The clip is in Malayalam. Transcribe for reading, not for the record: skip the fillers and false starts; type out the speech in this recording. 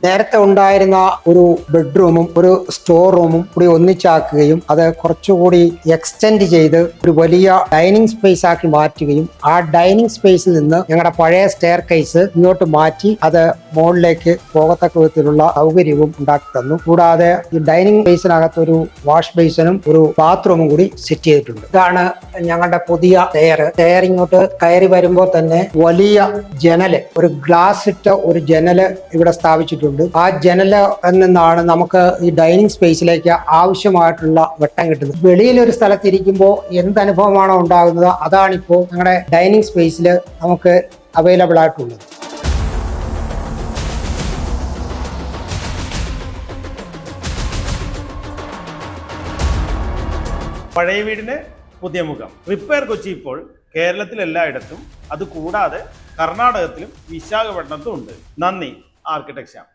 നേരത്തെ ഉണ്ടായിരുന്ന ഒരു ബെഡ്റൂമും ഒരു സ്റ്റോർ റൂമും കൂടി ഒന്നിച്ചാക്കുകയും അത് കുറച്ചുകൂടി എക്സ്റ്റെൻഡ് ചെയ്ത് ഒരു വലിയ ഡൈനിങ് സ്പേസ് ആക്കി മാറ്റുകയും ആ ഡൈനിങ് സ്പേസിൽ നിന്ന് ഞങ്ങളുടെ പഴയ സ്റ്റെയർ കേസ് ഇങ്ങോട്ട് മാറ്റി അത് മുകളിലേക്ക് പോകത്തക്ക വിധത്തിലുള്ള സൗകര്യവും ഉണ്ടാക്കി തന്നു. കൂടാതെ ഈ ഡൈനിങ് സ്പേസിനകത്ത് ഒരു വാഷ് ബേസിനും ഒരു ബാത്റൂമും കൂടി സെറ്റ് ചെയ്തിട്ടുണ്ട്. ഇതാണ് ഞങ്ങളുടെ പുതിയ സ്റ്റെയർ ഇങ്ങോട്ട് കയറി വരുമ്പോൾ തന്നെ വലിയ ജനല്, ഒരു ഗ്ലാസ് ഇട്ട ഒരു ജനല് ഇവിടെ സ്ഥാപിച്ചിട്ടുണ്ട്. ആ ജനല് നിന്നാണ് നമുക്ക് ഈ ഡൈനിങ് സ്പേസിലേക്ക് ആവശ്യമായിട്ടുള്ള വെട്ടം കിട്ടുന്നത്. വെളിയിലൊരു സ്ഥലത്തിരിക്കുമ്പോൾ എന്ത് അനുഭവമാണോ ഉണ്ടാകുന്നത് അതാണിപ്പോൾ ഞങ്ങളുടെ ഡൈനിങ് സ്പേസിൽ നമുക്ക് അവൈലബിൾ ആയിട്ടുള്ളത്. പഴയ വീടിന് പുതിയ മുഖം. റിപ്പയർ കൊച്ചി ഇപ്പോൾ കേരളത്തിൽ എല്ലായിടത്തും, അതുകൂടാതെ കർണാടകത്തിലും വിശാഖപട്ടണത്തും ഉണ്ട്. നന്ദി ആർക്കിടെക്ചർ.